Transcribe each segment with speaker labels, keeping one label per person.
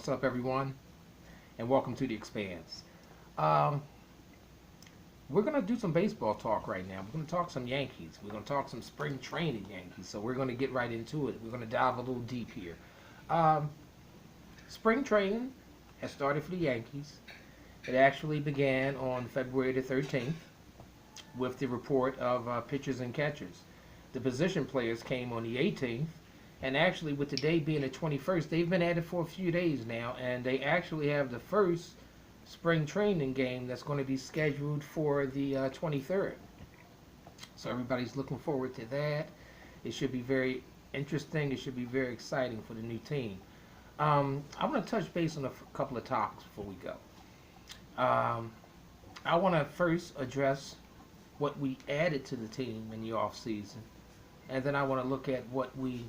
Speaker 1: What's up, everyone? And welcome to the Expanse. Um, we're going to do some baseball talk right now. We're going to talk some Yankees. We're going to talk some spring training Yankees. So we're going to get right into it. We're going to dive a little deep here. Um, Spring training has started for the Yankees. It actually began on February the 13th with the report of pitchers and catchers. The position players came on the 18th, and actually, with today being the 21st, they've been at it for a few days now, and they actually have the first spring training game that's going to be scheduled for the 23rd. So everybody's looking forward to that. It should be very interesting. It should be very exciting for the new team. I want to touch base on a couple of topics before we go. I want to first address what we added to the team in the off season, and then I want to look at what we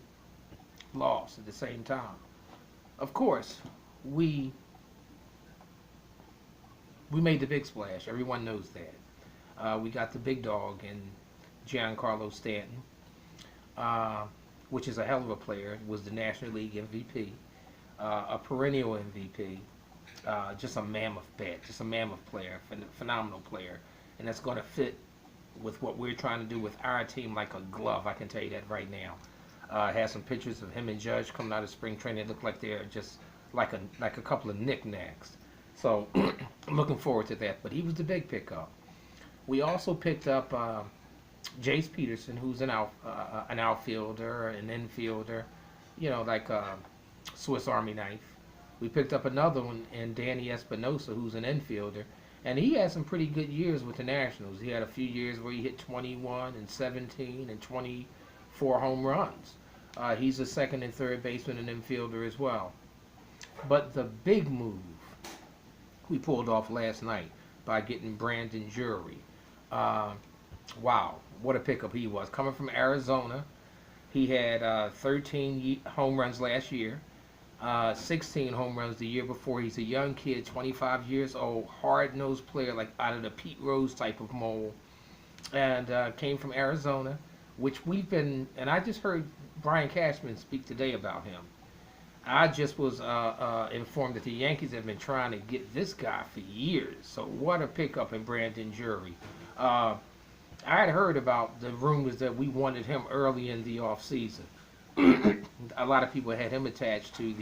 Speaker 1: lost at the same time. Of course, we made the big splash. Everyone knows that. We got the big dog in Giancarlo Stanton, which is a hell of a player. Was the National League MVP, a perennial MVP, just a mammoth bat, just a mammoth player, phenomenal player, and that's going to fit with what we're trying to do with our team like a glove. I can tell you that right now. Had some pictures of him and Judge coming out of spring training. It looked like they're just like a couple of knickknacks. So I'm looking forward to that. But he was the big pickup. We also picked up Jace Peterson, who's an outfielder, an infielder, like a Swiss Army knife. We picked up another one in Danny Espinosa, who's an infielder. And he had some pretty good years with the Nationals. He had a few years where he hit 21 and 17 and 24 home runs. He's a second and third baseman and infielder as well. But the big move we pulled off last night by getting Brandon Drury. Wow, what a pickup he was. Coming from Arizona, he had 13 home runs last year. 16 home runs the year before. He's a young kid, 25 years old, hard-nosed player, like out of the Pete Rose type of mold, and came from Arizona, which we've been, and I just heard Brian Cashman speak today about him. I just was informed that the Yankees have been trying to get this guy for years, so what a pickup in Brandon Drury. I had heard about the rumors that we wanted him early in the offseason. A lot of people had him attached to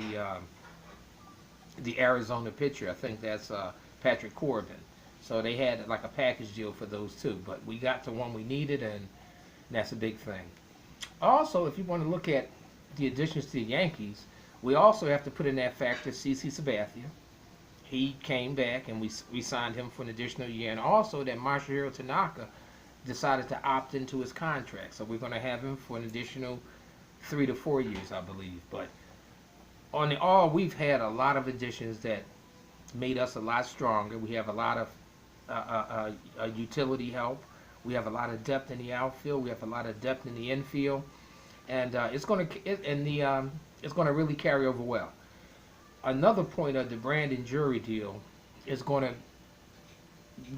Speaker 1: the Arizona pitcher. I think that's Patrick Corbin. So they had like a package deal for those two. But we got the one we needed, and that's a big thing. Also, if you want to look at the additions to the Yankees, we also have to put in that factor CC Sabathia. He came back, and we signed him for an additional year. And also that Masahiro Tanaka decided to opt into his contract. So we're going to have him for an additional 3 to 4 years, I believe. But on the all, we've had a lot of additions that made us a lot stronger. We have a lot of utility help. We have a lot of depth in the outfield. We have a lot of depth in the infield, and it's going to really carry over well. Another point of the Brandon Drury deal is going to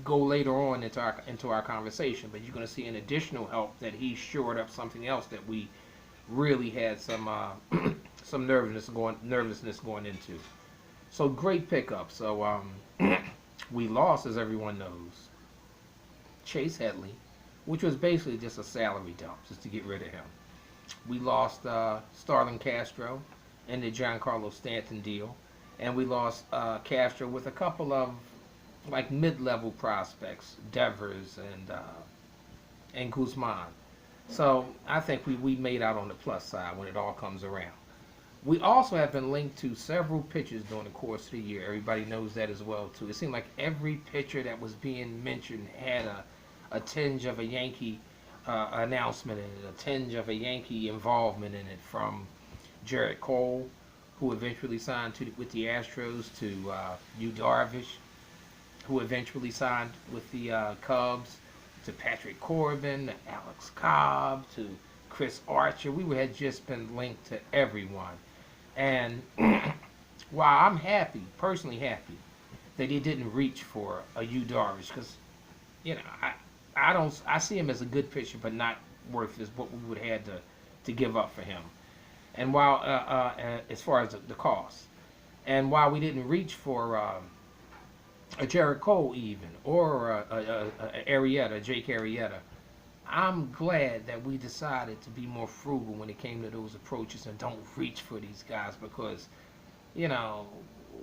Speaker 1: go later on into our conversation, but you're going to see an additional help that he shored up something else that we really had some some nervousness going into. So great pickup. So we lost, as everyone knows, Chase Headley, which was basically just a salary dump, just to get rid of him. We lost Starlin Castro in the Giancarlo Stanton deal, and we lost Castro with a couple of like mid-level prospects, Devers and Guzman. So I think we made out on the plus side when it all comes around. We also have been linked to several pitchers during the course of the year. Everybody knows that as well too. It seemed like every pitcher that was being mentioned had a tinge of a Yankee announcement in it, a tinge of a Yankee involvement in it, from Jarrett Cole, who eventually signed with the Astros, to Yu Darvish, who eventually signed with the Cubs, to Patrick Corbin, to Alex Cobb, to Chris Archer. We had just been linked to everyone. And while I'm happy, personally happy, that he didn't reach for a Yu Darvish, because, I see him as a good pitcher, but not worth what we would have had to give up for him. And while as far as the cost, And while we didn't reach for a Jared Cole even, or a Arrieta, Jake Arrieta, I'm glad that we decided to be more frugal when it came to those approaches and don't reach for these guys because, you know,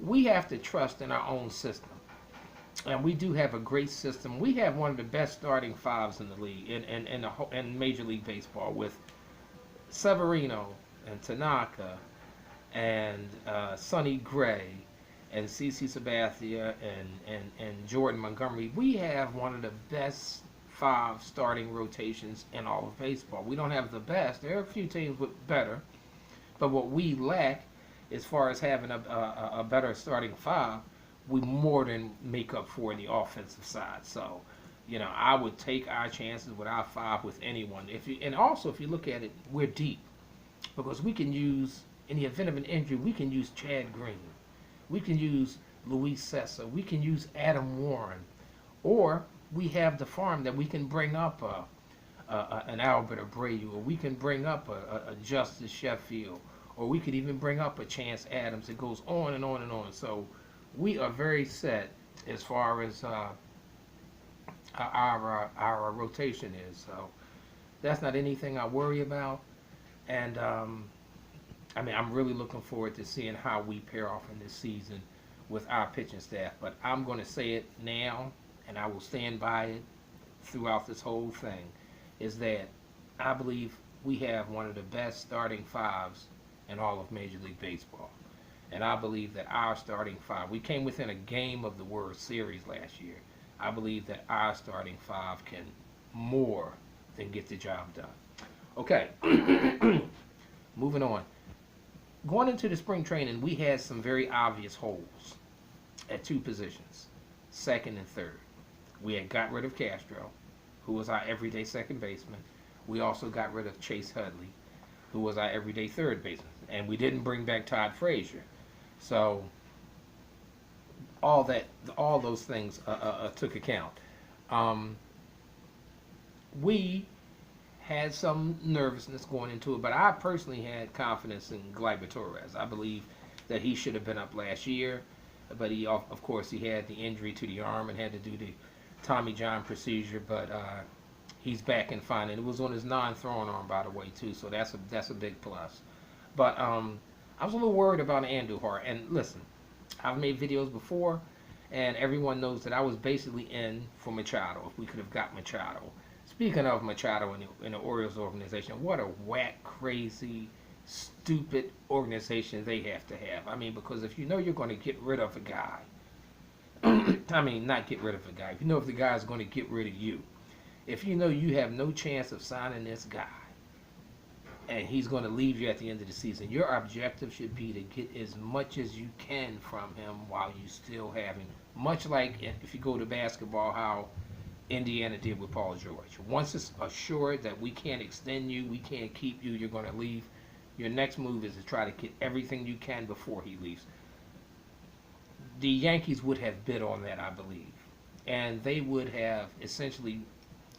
Speaker 1: we have to trust in our own system. And we do have a great system. We have one of the best starting fives in the league, in Major League Baseball, with Severino and Tanaka and Sonny Gray and CC Sabathia and Jordan Montgomery. We have one of the best five starting rotations in all of baseball. We don't have the best. There are a few teams with better, but what we lack, as far as having a better starting five, we more than make up for in the offensive side. So, you know, I would take our chances with our five with anyone. And also if you look at it, we're deep because we can use, in the event of an injury, we can use Chad Green, we can use Luis Sessa, we can use Adam Warren, or we have the farm that we can bring up an Albert Abreu, or we can bring up a Justice Sheffield, or we could even bring up a Chance Adams. It goes on and on and on. So we are very set as far as our rotation is. So that's not anything I worry about. And I mean, I'm really looking forward to seeing how we pair off in this season with our pitching staff. But I'm going to say it now, and I will stand by it throughout this whole thing, is that I believe we have one of the best starting fives in all of Major League Baseball. And I believe that our starting five, we came within a game of the World Series last year. I believe that our starting five can more than get the job done. Okay, moving on. Going into the spring training, we had some very obvious holes at two positions, second and third. We had got rid of Castro, who was our everyday second baseman. We also got rid of Chase Hudley, who was our everyday third baseman. And we didn't bring back Todd Frazier. So all those things took account. We had some nervousness going into it, but I personally had confidence in Gleyber Torres. I believe that he should have been up last year, but he, of course, he had the injury to the arm and had to do the Tommy John procedure, but he's back and fine. And it was on his non-throwing arm, by the way, too, so that's a big plus. But I was a little worried about Andujar. And listen, I've made videos before, and everyone knows that I was basically in for Machado if we could have got Machado. Speaking of Machado in the Orioles organization, what a whack, crazy, stupid organization they have to have. I mean, because if you know you're going to get rid of a guy, I mean, not get rid of a guy, if you know if the guy is going to get rid of you, if you know you have no chance of signing this guy, and he's going to leave you at the end of the season, your objective should be to get as much as you can from him while you still have him. Much like if you go to basketball, how Indiana did with Paul George. Once it's assured that we can't extend you, we can't keep you, you're going to leave, your next move is to try to get everything you can before he leaves. The Yankees would have bid on that, I believe. And they would have essentially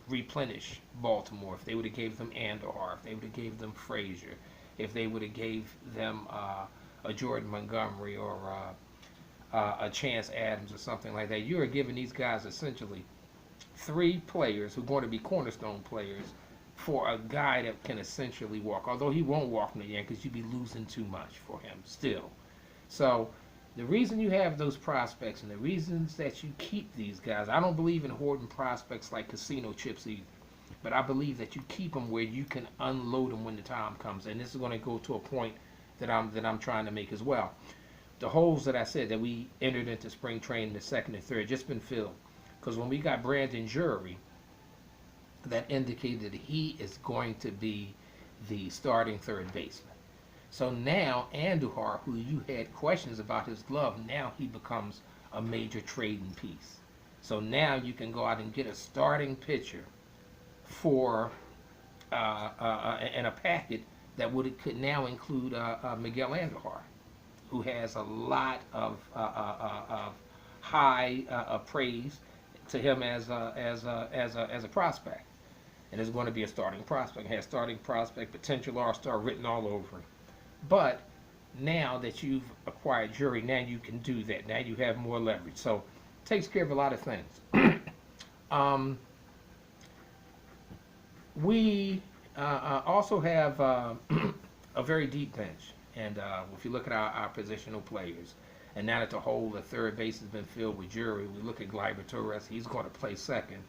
Speaker 1: replenished Baltimore if they would have gave them Andujar, if they would have gave them Frazier, if they would have gave them a Jordan Montgomery or a Chance Adams or something like that. You are giving these guys essentially three players who are going to be cornerstone players for a guy that can essentially walk. Although he won't walk in the Yankees, you'd be losing too much for him still. So the reason you have those prospects and the reasons that you keep these guys, I don't believe in hoarding prospects like casino chips either. But I believe that you keep them where you can unload them when the time comes. And this is going to go to a point that I'm trying to make as well. The holes that I said that we entered into spring training, the second and third, just been filled. Because when we got Brandon Jury, that indicated that he is going to be the starting third baseman. So now Andujar, who you had questions about his glove, now he becomes a major trading piece. So now you can go out and get a starting pitcher for in a packet that could now include Miguel Andujar, who has a lot of high praise to him as a prospect, and is going to be a starting prospect. He has starting prospect potential, all-star written all over him. But now that you've acquired jury, now you can do that. Now you have more leverage. So it takes care of a lot of things. um, we also have a very deep bench. And if you look at our positional players, and now that the whole the third base has been filled with jury, we look at Gleyber Torres. He's going to play second.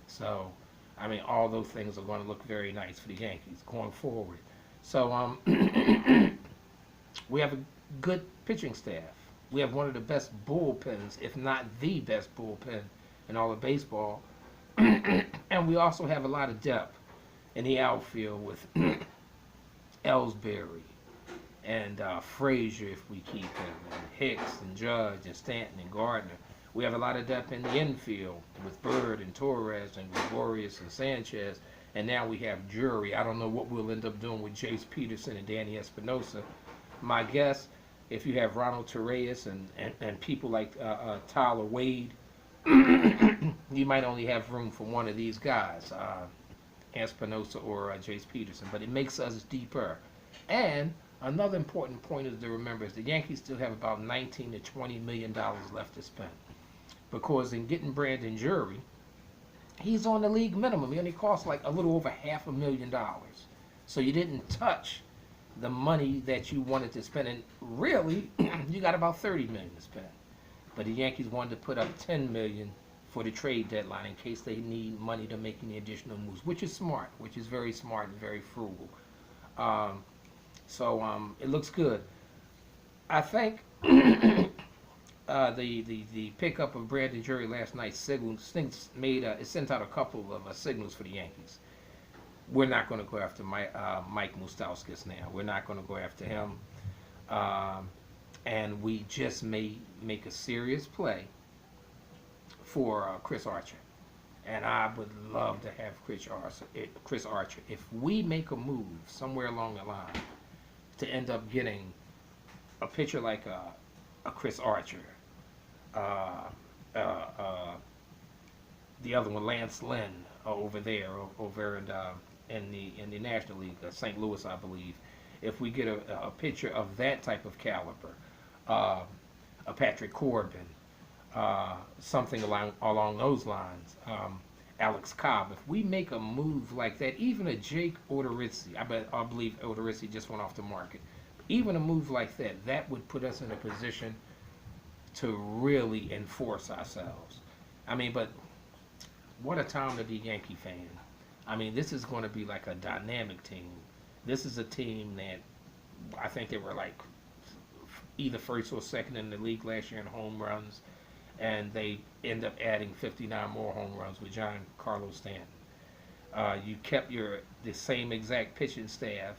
Speaker 1: So, I mean, all those things are going to look very nice for the Yankees going forward. So, we have a good pitching staff. We have one of the best bullpens, if not the best bullpen in all of baseball. And we also have a lot of depth in the outfield with Ellsbury and Frazier, if we keep him, and Hicks and Judge and Stanton and Gardner. We have a lot of depth in the infield with Bird and Torres and Gregorius and Sanchez. And now we have jury. I don't know what we'll end up doing with Jace Peterson and Danny Espinosa. My guess, if you have Ronald Torreyes and people like Tyler Wade, you might only have room for one of these guys, Espinosa or Jace Peterson. But it makes us deeper. And another important point is to remember is the Yankees still have about $19 to $20 million left to spend. Because in getting Brandon Jury, he's on the league minimum. He only costs like a little over $500,000. So you didn't touch the money that you wanted to spend. And really, you got about $30 million to spend. But the Yankees wanted to put up $10 million for the trade deadline in case they need money to make any additional moves, which is smart, which is very smart and very frugal. So it looks good. I think the pickup of Brandon Jury last night it sent out a couple of signals for the Yankees. We're not going to go after Mike Moustauskas now. We're not going to go after him, and we just may make a serious play for Chris Archer. And I would love to have Chris Archer. If we make a move somewhere along the line to end up getting a pitcher like a Chris Archer, the other one, Lance Lynn, over there, over in the National League, St. Louis, I believe. If we get a pitcher of that type of caliber, a Patrick Corbin, something along those lines, Alex Cobb. If we make a move like that, even a Jake Odorizzi, I believe Odorizzi just went off the market. Even a move like that, that would put us in a position to really enforce ourselves. I mean, but what a time to be a Yankee fan. I mean, this is going to be like a dynamic team. This is a team that I think they were like either first or second in the league last year in home runs, and they end up adding 59 more home runs with Giancarlo Stanton. You kept the same exact pitching staff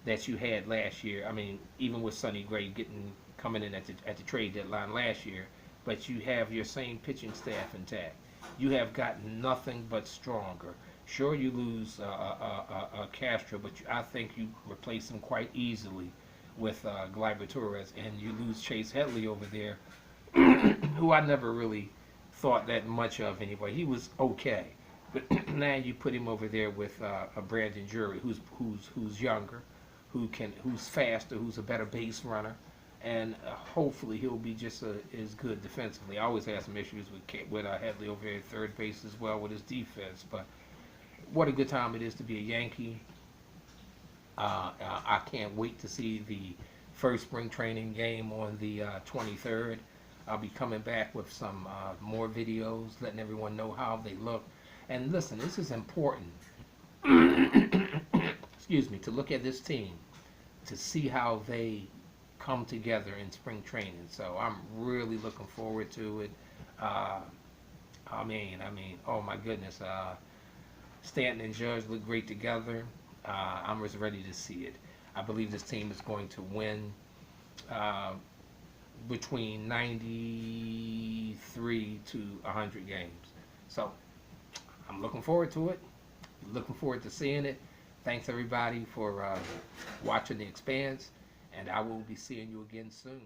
Speaker 1: that you had last year. I mean, even with Sonny Gray coming in at the trade deadline last year, but you have your same pitching staff intact. You have gotten nothing but stronger. Sure, you lose Castro, but I think you replace him quite easily with Gleyber Torres, and you lose Chase Headley over there, who I never really thought that much of anyway. He was okay, but now you put him over there with a Brandon Jury, who's younger, who's faster, who's a better base runner, and hopefully he'll be just as good defensively. I always had some issues with Headley over there at third base as well with his defense, but what a good time it is to be a Yankee. I can't wait to see the first spring training game on the 23rd. I'll be coming back with some more videos, letting everyone know how they look. And listen, this is important. Excuse me, to look at this team, to see how they come together in spring training. So I'm really looking forward to it. I mean, oh my goodness. Stanton and Judge look great together. I'm just ready to see it. I believe this team is going to win between 93 to 100 games. So I'm looking forward to it. Looking forward to seeing it. Thanks everybody for watching The Expanse, and I will be seeing you again soon.